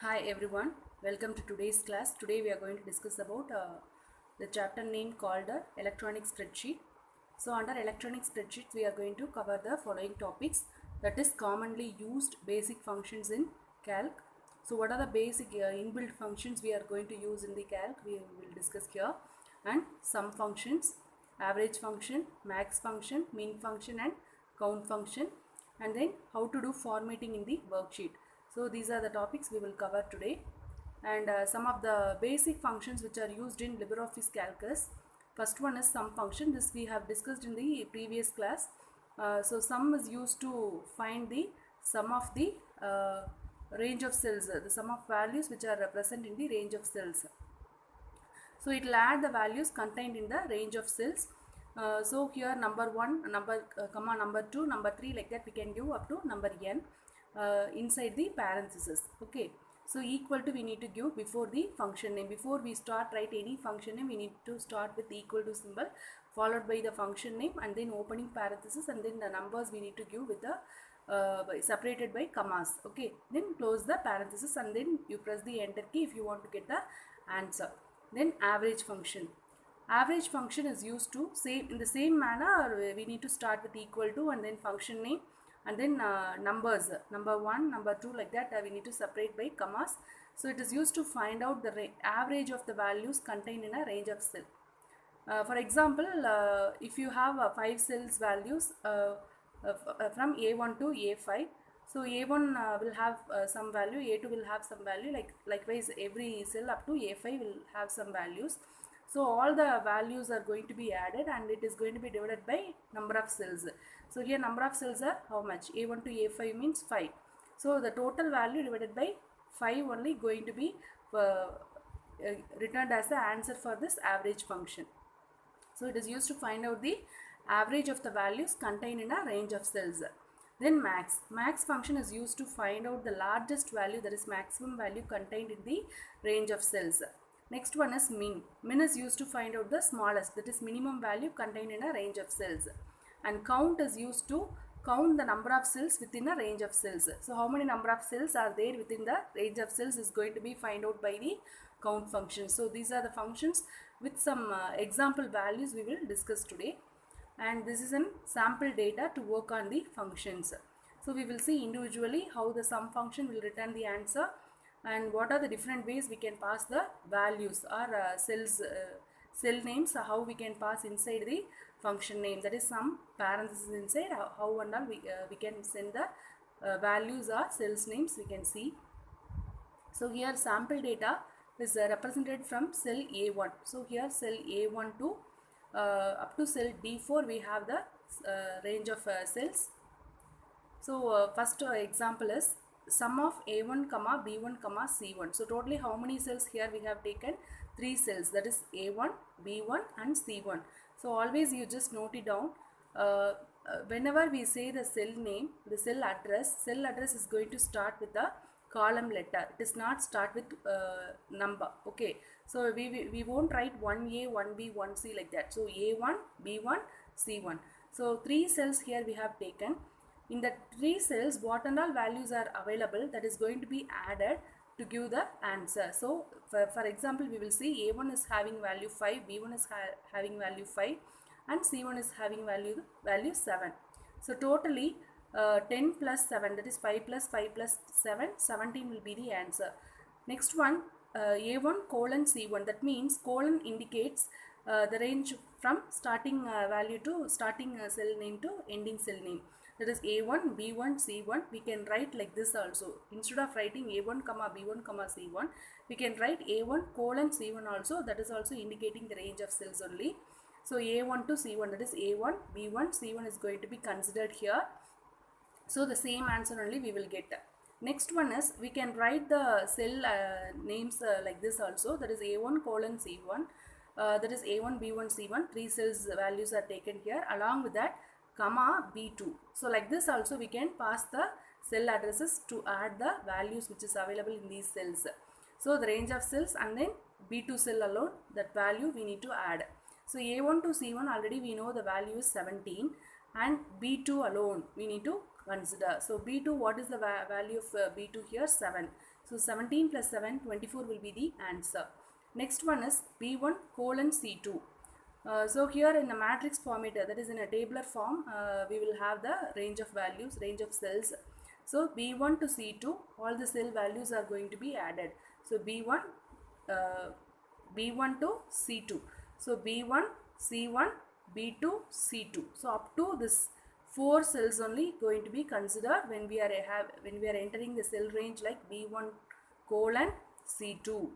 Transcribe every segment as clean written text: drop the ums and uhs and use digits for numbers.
Hi everyone, welcome to today's class. Today we are going to discuss about the chapter name called electronic spreadsheet. So under electronic spreadsheets we are going to cover the following topics, that is commonly used basic functions in calc. So what are the basic inbuilt functions we are going to use in the calc, we will discuss here, and sum functions, average function, max function, min function and count function, and then how to do formatting in the worksheet. So these are the topics we will cover today, and some of the basic functions which are used in LibreOffice Calculus. First one is sum function. This we have discussed in the previous class. So sum is used to find the sum of the range of cells, the sum of values which are present in the range of cells. So it will add the values contained in the range of cells. So here number 1, comma number 2, number 3, like that we can give up to number n inside the parenthesis. Okay. So equal to we need to give before the function name. Before we start write any function name, we need to start with equal to symbol followed by the function name and then opening parenthesis, and then the numbers we need to give with the separated by commas. Okay, then close the parenthesis and then you press the enter key if you want to get the answer. Then average function. Average function is used to say in the same manner, we need to start with equal to and then function name and then numbers, number 1, number 2, like that we need to separate by commas. So it is used to find out the average of the values contained in a range of cell. For example, if you have 5 cells values from A1 to A5, so A1 will have some value, A2 will have some value, likewise every cell up to A5 will have some values. So all the values are going to be added and it is going to be divided by number of cells. So here number of cells are how much? A1 to A5 means 5. So the total value divided by 5 only going to be returned as the answer for this average function. So it is used to find out the average of the values contained in a range of cells. Then max. Max function is used to find out the largest value, that is maximum value contained in the range of cells. Next one is min. Min is used to find out the smallest, that is minimum value contained in a range of cells. And count is used to count the number of cells within a range of cells. So how many number of cells are there within the range of cells is going to be find out by the count function. So these are the functions with some example values we will discuss today, and this is an sample data to work on the functions. So we will see individually how the sum function will return the answer and what are the different ways we can pass the values or cell names, how we can pass inside the function name, that is some parentheses inside, how and all we can send the values or cells names we can see. So here sample data is represented from cell A1. So here cell A1 to up to cell D4 we have the range of cells. So first example is sum of A1 comma B1 comma C1. So totally how many cells here we have taken? 3 cells, that is A1, B1 and C1. So always you just note it down. Whenever we say the cell name, the cell address is going to start with the column letter. It does not start with number. Okay, so we won't write 1A, 1B, 1C like that. So A1, B1, C1. So 3 cells here we have taken. In the 3 cells, what and all values are available, that is going to be added to give the answer. So for example, we will see A1 is having value 5, B1 is having value 5 and C1 is having value 7. So totally 10 plus 7, that is 5 plus 5 plus 7, 17 will be the answer. Next one, A1 colon C1, that means colon indicates the range from starting value to starting cell name to ending cell name. That is A1, B1, C1. We can write like this also. Instead of writing A1, B1, C1, we can write A1 colon C1 also. That is also indicating the range of cells only. So A1 to C1, that is A1, B1, C1 is going to be considered here. So the same answer only we will get. Next one is we can write the cell names like this also. That is A1 colon C1. That is A1, B1, C1. 3 cells values are taken here. Along with that, comma B2. So like this also we can pass the cell addresses to add the values which is available in these cells. So the range of cells and then B2 cell alone, that value we need to add. So A1 to C1 already we know the value is 17 and B2 alone we need to consider. So B2, what is the value of B2 here? 7. So 17 plus 7, 24 will be the answer. Next one is B1 colon C2. So here in a matrix format, that is in a tabular form, we will have the range of values, range of cells. So B1 to C2, all the cell values are going to be added. So B1 to C2. So B1, C1, B2, C2. So up to this 4 cells only going to be considered when we are entering the cell range like B1 colon C2.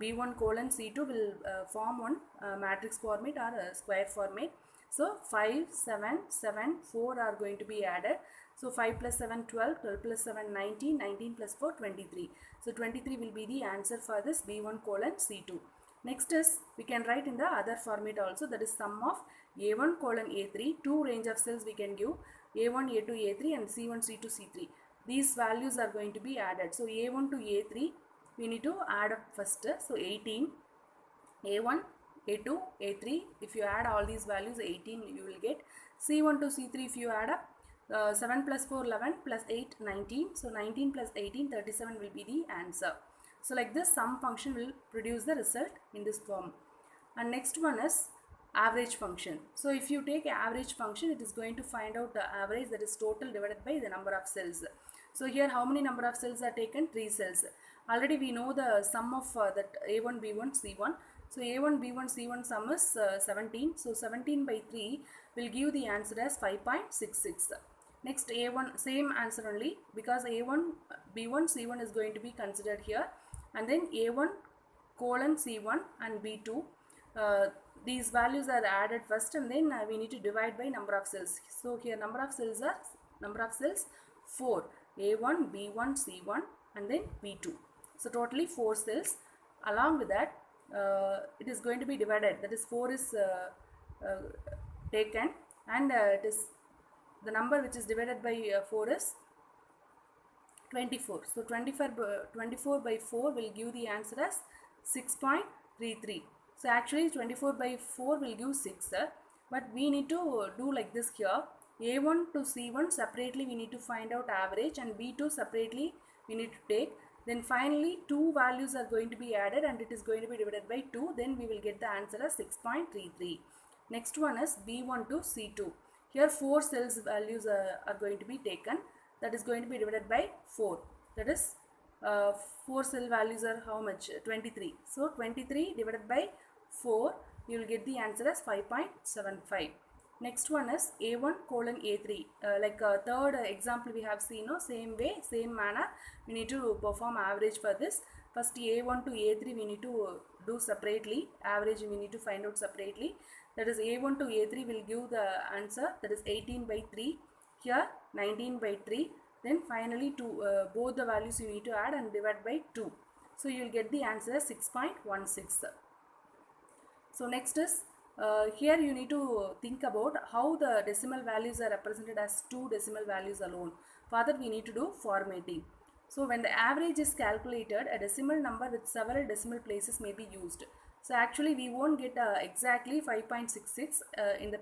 B1 colon C2 will form one matrix format or a square format. So 5, 7, 7, 4 are going to be added. So 5 plus 7, 12, 12 plus 7, 19, 19 plus 4, 23. So 23 will be the answer for this B1 colon C2. Next is, we can write in the other format also, that is sum of A1 colon A3, 2 range of cells we can give, A1, A2, A3 and C1, C2, C3. These values are going to be added. So A1 to A3, we need to add up first. So 18, A1, A2, A3, if you add all these values, 18 you will get. C1 to C3, if you add up, 7 plus 4, 11 plus 8, 19. So 19 plus 18, 37 will be the answer. So like this, sum function will produce the result in this form. And next one is average function. So if you take average function, it is going to find out the average, that is total divided by the number of cells. So here how many number of cells are taken? 3 cells. Already we know the sum of that A1, B1, C1. So A1, B1, C1 sum is 17. So 17 by 3 will give the answer as 5.66. Next A1, same answer only, because A1, B1, C1 is going to be considered here. And then A1 colon C1 and B2. These values are added first, and then we need to divide by number of cells. So here number of cells 4. A1, B1, C1 and then B2. So totally 4 cells. Along with that, it is going to be divided. That is 4 is taken, and it is the number which is divided by 4 is 24. So 24 by 4 will give the answer as 6.33. So actually 24 by 4 will give 6. But we need to do like this here. A1 to C1 separately we need to find out average, and B2 separately we need to take. Then finally 2 values are going to be added, and it is going to be divided by 2. Then we will get the answer as 6.33. Next one is B1 to C2. Here 4 cells values are going to be taken. That is going to be divided by 4. That is 4 cell values are how much? 23. So 23 divided by 4, you will get the answer as 5.75. Next one is A1 colon A3. Like third example we have seen, same way, same manner, we need to perform average for this. First A1 to A3 we need to do separately. Average we need to find out separately. That is A1 to A3 will give the answer, that is 18 by 3. Here 19 by 3. Then finally both the values you need to add and divide by 2. So you will get the answer as 6.16. So next is, here you need to think about how the decimal values are represented as 2 decimal values alone. For that we need to do formatting. So when the average is calculated, a decimal number with several decimal places may be used. So actually we won't get exactly 5.66 in the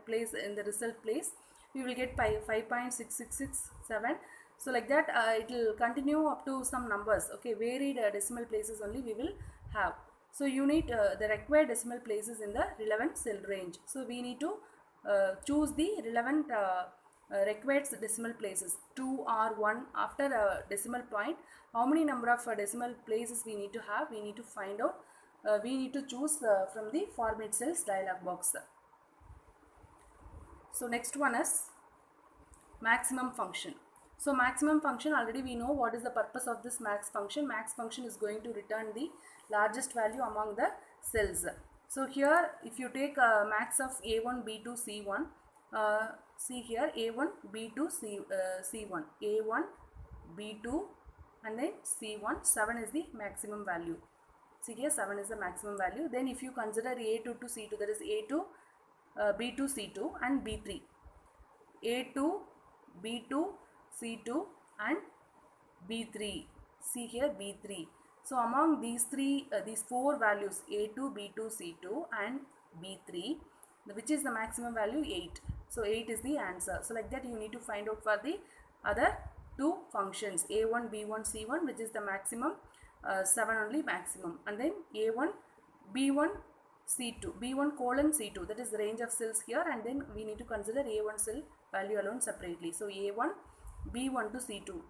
result place. We will get 5.6667. So like that it will continue up to some numbers. Okay, varied decimal places only we will have. So you need the required decimal places in the relevant cell range. So we need to choose the relevant required decimal places, 2 or 1 after a decimal point. How many number of decimal places we need to have? We need to find out. We need to choose from the format cells dialog box. So next one is maximum function. So maximum function, already we know what is the purpose of this max function. Max function is going to return the largest value among the cells. So here if you take max of A1, B2, C1, see here A1, B2, C1, A1, B2 and then C1, 7 is the maximum value. See here 7 is the maximum value. Then if you consider A2 to C2, that is A2, B2, C2 and B3. A2, B2, C2 and B3. See here B3. So among these 4 values, A2, B2, C2 and B3, which is the maximum value? 8. So 8 is the answer. So like that you need to find out for the other two functions a1 b1 c1, which is the maximum 7 only maximum, and then a1 b1 c2 b1 colon c2, that is the range of cells here, and then we need to consider a1 cell value alone separately. So a1 b1 to c2.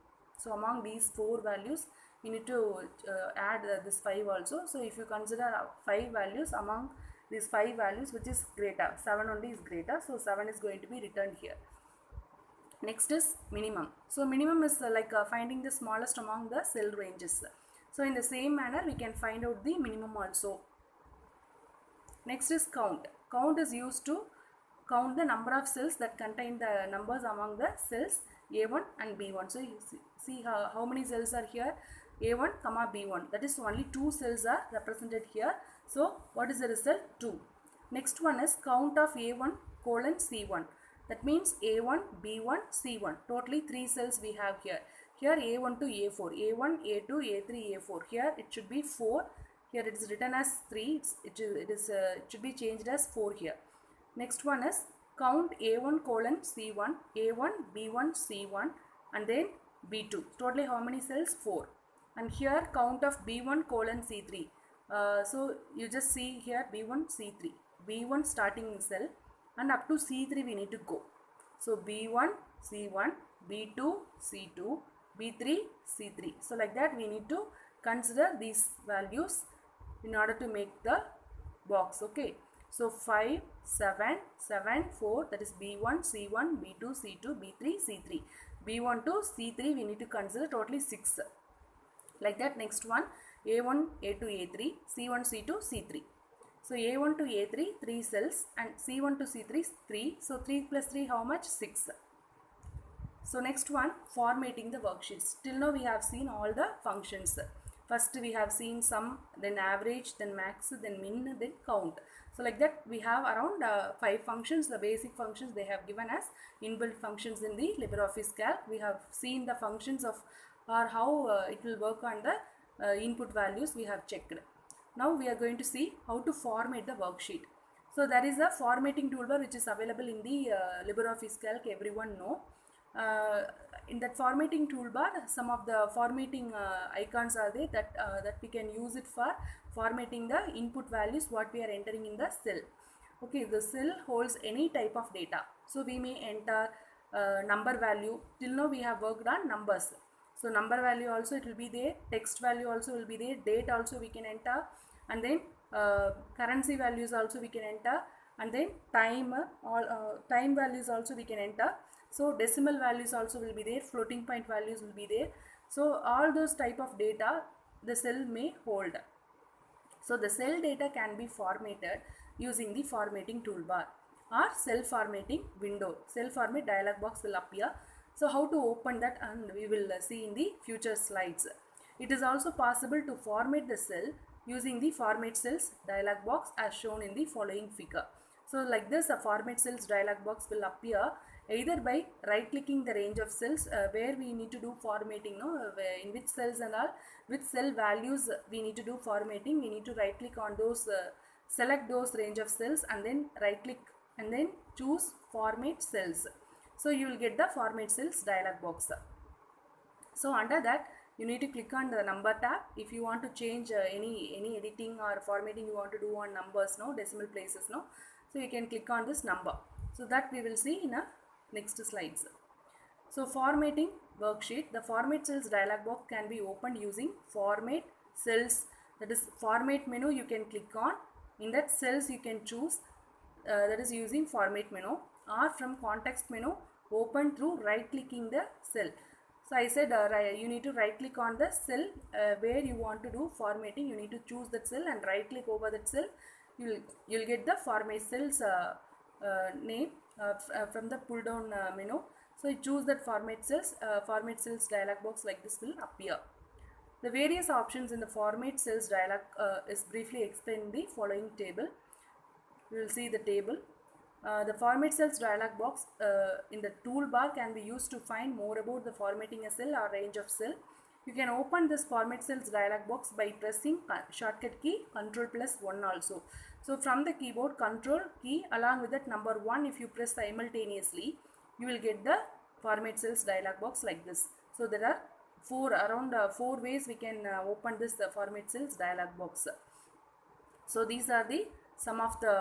So among these four values we need to add this 5 also. So if you consider 5 values, among these 5 values which is greater, 7 only is greater, so 7 is going to be returned here. Next is minimum. So minimum is finding the smallest among the cell ranges. So in the same manner we can find out the minimum also. Next is count. Count is used to count the number of cells that contain the numbers among the cells a1 and b1. So you see how many cells are here, a1 comma b1, that is only 2 cells are represented here. So what is the result? 2. Next one is count of a1 colon c1. That means a1, b1, c1. Totally 3 cells we have here. Here a1 to a4, a1, a2, a3, a4. Here it should be 4. Here it is written as 3. It should be changed as 4 here. Next one is count a1 colon c1, a1, b1, c1, and then b2. Totally how many cells? 4. And here count of b1 colon c3. So you just see here b1, c3. b1 starting cell and up to c3 we need to go. So b1, c1, b2, c2, b3, c3. So like that we need to consider these values in order to make the box. Okay. So 5, 7, 7, 4, that is b1, c1, b2, c2, b3, c3. b1 to c3 we need to consider totally 6. Like that. Next one a1, a2, a3, c1, c2, c3. So a1 to a3 3 cells and c1 to c3 is 3. So 3 plus 3 how much? 6. So next one, formatting the worksheets. Till now we have seen all the functions. First we have seen sum, then average, then max, then min, then count. So like that we have around 5 functions. The basic functions they have given as inbuilt functions in the LibreOffice Calc. We have seen the functions of or how it will work on the input values we have checked. Now we are going to see how to format the worksheet. So there is a formatting toolbar which is available in the LibreOffice Calc, everyone know. In that formatting toolbar, some of the formatting icons are there that we can use it for formatting the input values what we are entering in the cell. Okay, the cell holds any type of data. So we may enter number value. Till now we have worked on numbers. So number value also it will be there, text value also will be there, date also we can enter, and then currency values also we can enter, and then time values also we can enter. So decimal values also will be there, floating point values will be there. So all those type of data the cell may hold. So the cell data can be formatted using the formatting toolbar or cell formatting window. Cell format dialog box will appear. So how to open that, and we will see in the future slides. It is also possible to format the cell using the format cells dialog box as shown in the following figure. So like this, a format cells dialog box will appear either by right clicking the range of cells where we need to do formatting, in which cells and all, which cell values we need to do formatting. We need to right click on those, select those range of cells and then right click and then choose format cells. So you will get the format cells dialog box. So under that you need to click on the number tab if you want to change any editing or formatting you want to do on numbers, decimal places, so you can click on this number. So that we will see in a next slides. So formatting worksheet, the format cells dialog box can be opened using format cells, that is format menu you can click on. In that cells you can choose, that is using format menu, or from context menu open through right clicking the cell. So I said you need to right click on the cell where you want to do formatting. You need to choose that cell and right click over that cell. You'll get the format cells name from the pull down menu. So you choose that format cells dialog box like this will appear. The various options in the format cells dialog is briefly explained in the following table. We will see the table. The format cells dialog box in the toolbar can be used to find more about the formatting a cell or range of cell. You can open this format cells dialog box by pressing shortcut key Ctrl+1 also. So from the keyboard Ctrl key along with that number 1 if you press simultaneously, you will get the format cells dialog box like this. So there are around 4 ways we can open this format cells dialog box. So these are the some of the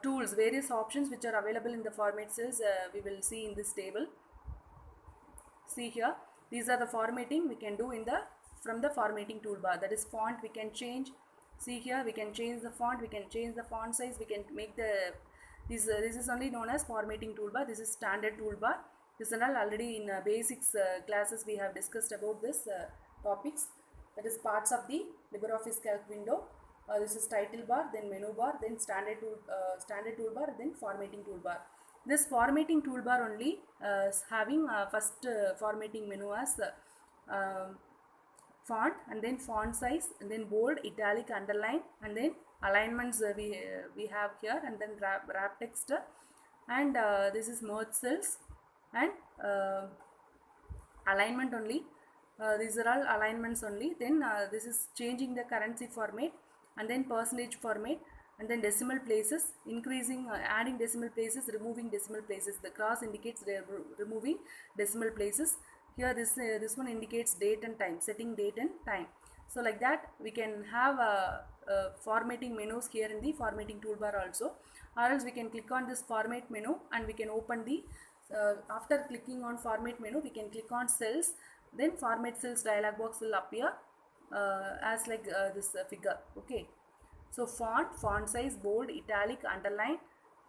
tools, various options which are available in the format cells. We will see in this table. See here, these are the formatting we can do in the from the formatting toolbar. That is font we can change. See here, we can change the font, we can change the font size, we can make the this is only known as formatting toolbar. This is standard toolbar. This is all already in basics classes we have discussed about this topics. That is parts of the LibreOffice Calc window. This is title bar, then menu bar, then standard toolbar, then formatting toolbar. This formatting toolbar only having first formatting menu as font, and then font size, and then bold, italic, underline, and then alignments we have here, and then wrap text, and this is merge cells and alignment only. These are all alignments only. Then this is changing the currency format, and then percentage format, and then decimal places, increasing, adding decimal places, removing decimal places. The cross indicates removing decimal places. Here this one indicates date and time, setting date and time. So like that we can have formatting menus here in the formatting toolbar also, or else we can click on this format menu and we can open the after clicking on format menu we can click on cells, then format cells dialog box will appear as like this figure. Okay, so font size, bold, italic, underline,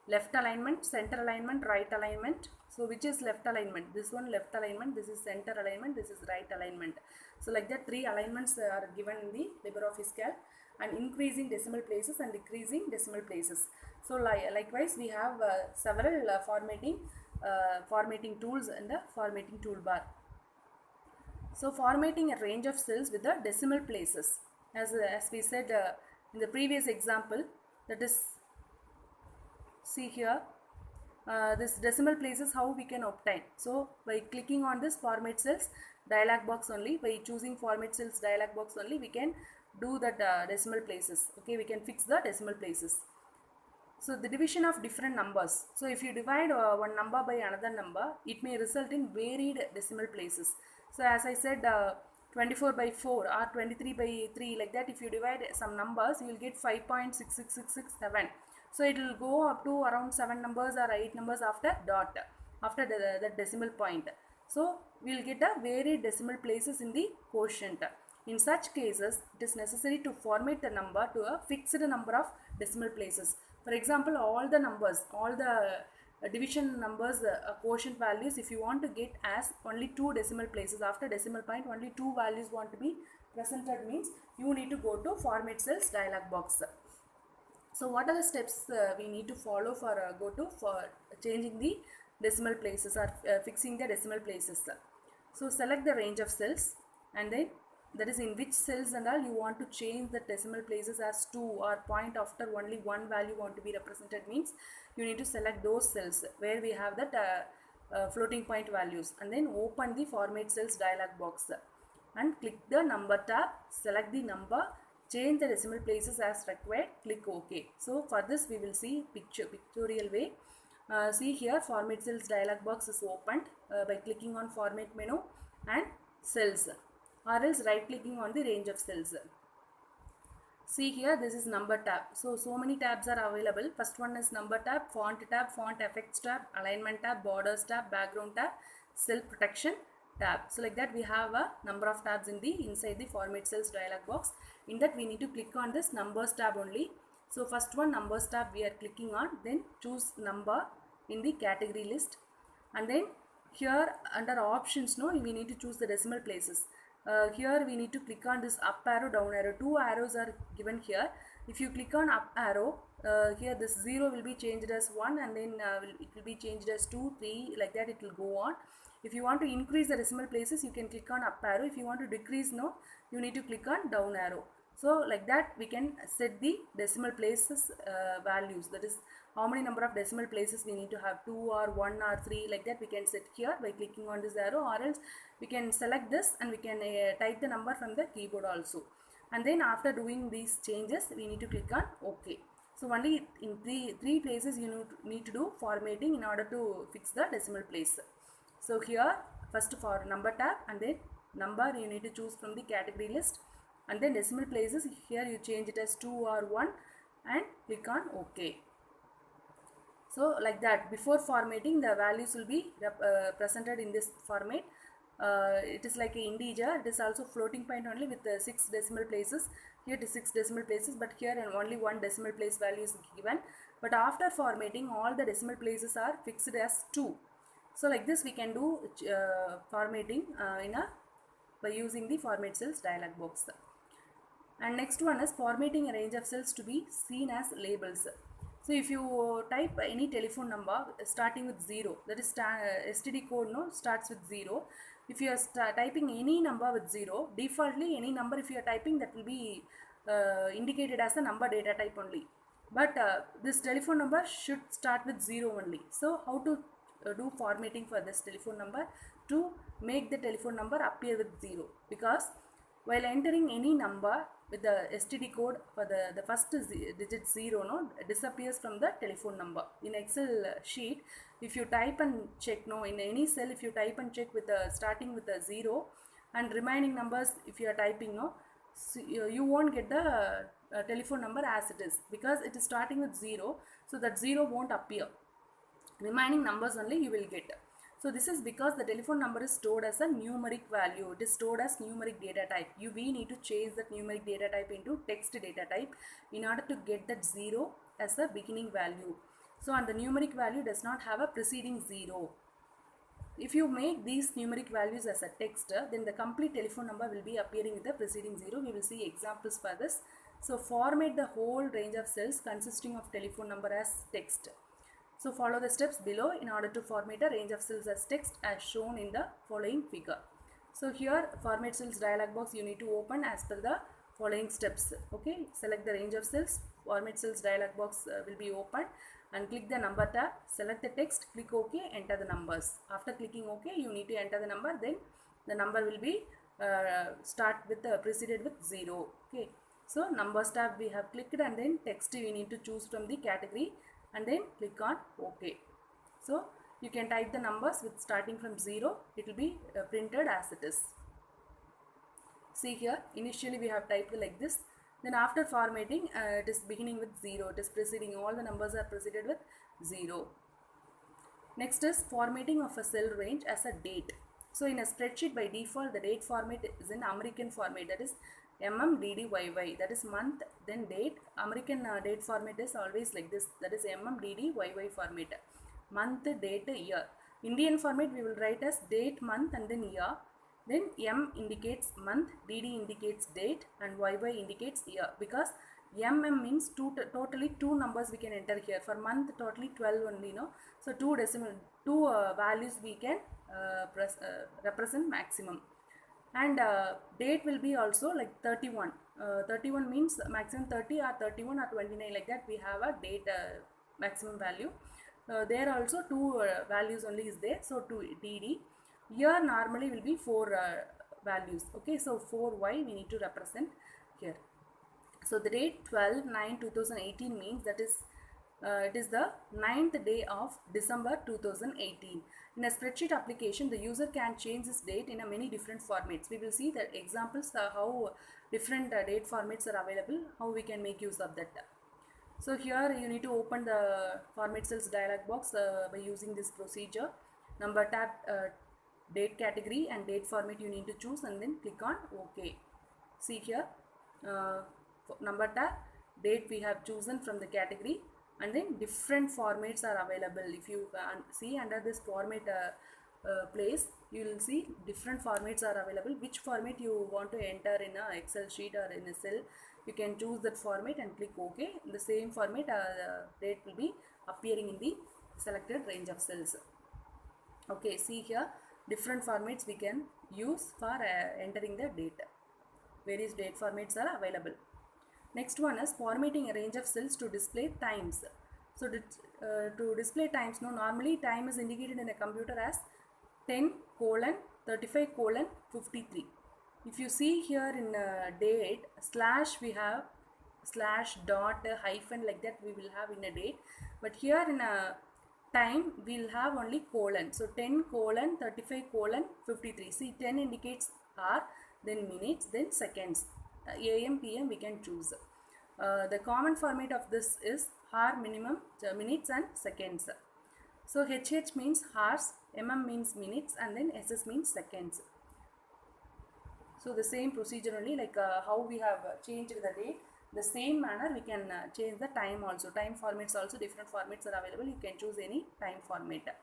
left alignment, center alignment, right alignment. So which is left alignment? This one left alignment, this is center alignment, this is right alignment. So like that 3 alignments are given in the LibreOffice Calc, and increasing decimal places and decreasing decimal places. So likewise we have several formatting tools in the formatting toolbar. So formatting a range of cells with the decimal places, as we said in the previous example, that is, see here, this decimal places how we can obtain. So by clicking on this format cells dialog box only, by choosing format cells dialog box only, we can do that decimal places. Okay, we can fix the decimal places. So the division of different numbers. So if you divide one number by another number, it may result in varied decimal places. So as I said, 24 by 4 or 23 by 3, like that, if you divide some numbers, you will get 5.66667. So it will go up to around 7 numbers or 8 numbers after dot, after the decimal point. So we will get a varied decimal places in the quotient. In such cases, it is necessary to format the number to a fixed number of decimal places. For example, all the numbers, all the division numbers, quotient values, if you want to get as only 2 decimal places, after decimal point only 2 values want to be presented, means you need to go to format cells dialog box. So what are the steps we need to follow for for changing the decimal places or fixing the decimal places? So select the range of cells, and then that is in which cells and all you want to change the decimal places as 2 or point after only one value want to be represented, means you need to select those cells where we have that floating point values, and then open the format cells dialog box and click the number tab, select the number, change the decimal places as required, click OK. So for this we will see pictorial way. See here, format cells dialog box is opened by clicking on format menu and cells, or else right clicking on the range of cells. See here, this is number tab. So many tabs are available. First one is number tab, font effects tab, alignment tab, borders tab, background tab, cell protection tab. So like that we have a number of tabs in the inside the format cells dialog box. In that we need to click on this numbers tab only. So first one, numbers tab we are clicking on, then choose number in the category list, and then here under options, we need to choose the decimal places. Here we need to click on this up arrow, down arrow. 2 arrows are given here. If you click on up arrow, here this 0 will be changed as 1, and then it will be changed as 2, 3, like that it will go on. If you want to increase the decimal places, you can click on up arrow. If you want to decrease, you need to click on down arrow. So like that we can set the decimal places values, that is how many number of decimal places we need to have, 2 or 1 or 3, like that we can set here by clicking on this arrow, or else we can select this and we can type the number from the keyboard also. And then after doing these changes we need to click on OK. So only in three places you need to do formatting in order to fix the decimal place. So here first for number tab, and then number you need to choose from the category list, and then decimal places here you change it as 2 or 1 and click on OK. So like that, before formatting the values will be presented in this format. It is like an integer. It is also floating point only with 6 decimal places. Here it is 6 decimal places, but here only 1 decimal place value is given. But after formatting, all the decimal places are fixed as 2. So like this we can do formatting by using the format cells dialog box. And next one is formatting a range of cells to be seen as labels. So if you type any telephone number starting with 0, that is STD code starts with 0. If you are typing any number with 0, defaultly any number if you are typing, that will be indicated as a number data type only. But this telephone number should start with 0 only. So how to do formatting for this telephone number to make the telephone number appear with 0? Because while entering any number with the STD code for the first digit 0 disappears from the telephone number. In Excel sheet, if you type and check in any cell, if you type and check with starting with a 0 and remaining numbers if you are typing so you won't get the telephone number as it is, because it is starting with 0, so that 0 won't appear. Remaining numbers only you will get. So this is because the telephone number is stored as a numeric value. It is stored as numeric data type. We need to change that numeric data type into text data type in order to get that 0 as a beginning value. So and the numeric value does not have a preceding 0. If you make these numeric values as a text, then the complete telephone number will be appearing with the preceding 0. We will see examples for this. So format the whole range of cells consisting of telephone number as text. So follow the steps below in order to format a range of cells as text as shown in the following figure. So here format cells dialog box you need to open as per the following steps. Okay, select the range of cells, format cells dialog box will be opened, and click the number tab, select the text, click OK, enter the numbers. After clicking OK, you need to enter the number, then the number will be start with preceded with 0. Okay, so numbers tab we have clicked, and then text you need to choose from the category and then click on OK. So you can type the numbers with starting from 0, it will be printed as it is. See here, initially we have typed like this, then after formatting it is beginning with 0, it is preceding, all the numbers are preceded with 0. Next is formatting of a cell range as a date. So in a spreadsheet by default the date format is in American format, that is MMDDYY, that is month then date. American date format is always like this, that is MMDDYY format, month, date, year. Indian format we will write as date, month and then year. Then M indicates month, DD indicates date, and YY indicates year, because MM means totally 2 numbers we can enter here. For month totally 12 only, so 2 values we can represent maximum. And date will be also like 31. 31 means maximum 30 or 31 or 29, like that we have a date maximum value. There also 2 values only is there, so 2 DD. Year normally will be 4 values. Okay, so 4Y we need to represent here. So the date 12/9/2018 means that is it is the 9th day of December 2018. In a spreadsheet application, the user can change this date in a many different formats. We will see that examples how different date formats are available, how we can make use of that. So here you need to open the format cells dialog box by using this procedure. Number tab, date category and date format you need to choose, and then click on OK. See here, number tab, date we have chosen from the category, and then different formats are available. If you see under this format place, you will see different formats are available. Which format you want to enter in a Excel sheet or in a cell, you can choose that format and click OK. In the same format date will be appearing in the selected range of cells. Okay, see here, different formats we can use for entering the date. Various date formats are available. Next one is formatting a range of cells to display times. So to display times, normally time is indicated in a computer as 10:35:53. If you see here in date, slash we have slash, dot, hyphen, like that we will have in a date. But here in a time we'll have only colon. So 10 colon 35 colon 53. See, 10 indicates hour, then minutes, then seconds. AM, PM we can choose. The common format of this is hour, minimum, minutes and seconds. So HH means hours, MM means minutes, and then SS means seconds. So the same procedure only, like how we have changed the date, the same manner we can change the time also. Time formats also, different formats are available. You can choose any time format.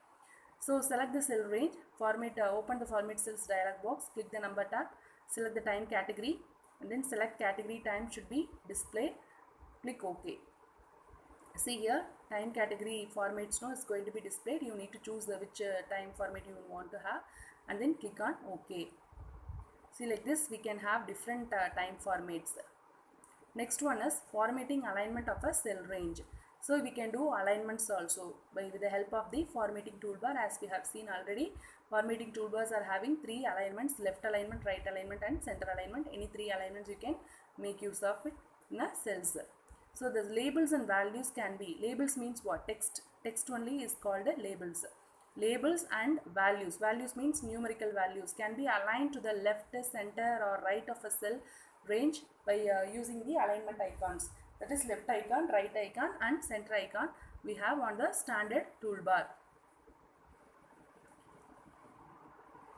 So select the cell range, format, open the format cells dialog box, click the number tab, select the time category, and then select category time should be displayed. Click OK. See here, time category formats now is going to be displayed. You need to choose the which time format you want to have, and then click on OK. See, like this we can have different time formats. Next one is formatting alignment of a cell range. So we can do alignments also with the help of the formatting toolbar. As we have seen already, formatting toolbars are having 3 alignments: left alignment, right alignment and center alignment. Any 3 alignments you can make use of it in a cells. So the labels and values can be, labels means what? Text. Text only is called labels. Labels and values. Values means numerical values can be aligned to the left, center or right of a cell range by using the alignment icons. That is left icon, right icon and center icon we have on the standard toolbar.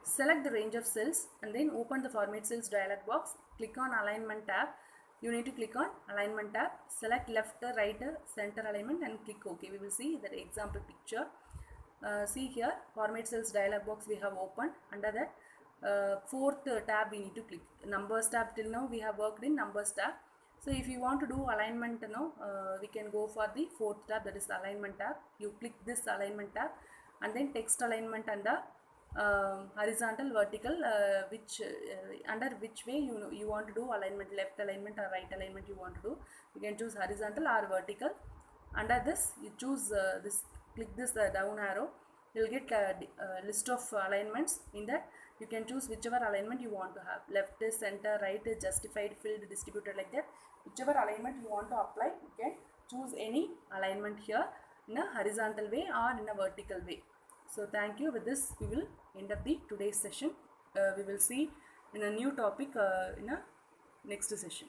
Select the range of cells and then open the format cells dialog box. Click on alignment tab. You need to click on alignment tab. Select left, right, center alignment and click OK. We will see that example picture. See here, format cells dialog box we have opened. Under that, fourth tab we need to click. Numbers tab, till now we have worked in numbers tab. So if you want to do alignment now, we can go for the fourth tab, that is the alignment tab. You click this alignment tab and then text alignment under horizontal, vertical, which under which way you want to do alignment, left alignment or right alignment you want to do. You can choose horizontal or vertical. Under this you choose this, click this down arrow. You will get a list of alignments. In that you can choose whichever alignment you want to have, left, center, right, justified, filled, distributed, like that. Whichever alignment you want to apply, you can choose any alignment here in a horizontal way or in a vertical way. So thank you. With this we will end up the today's session. We will see in a new topic in a next session.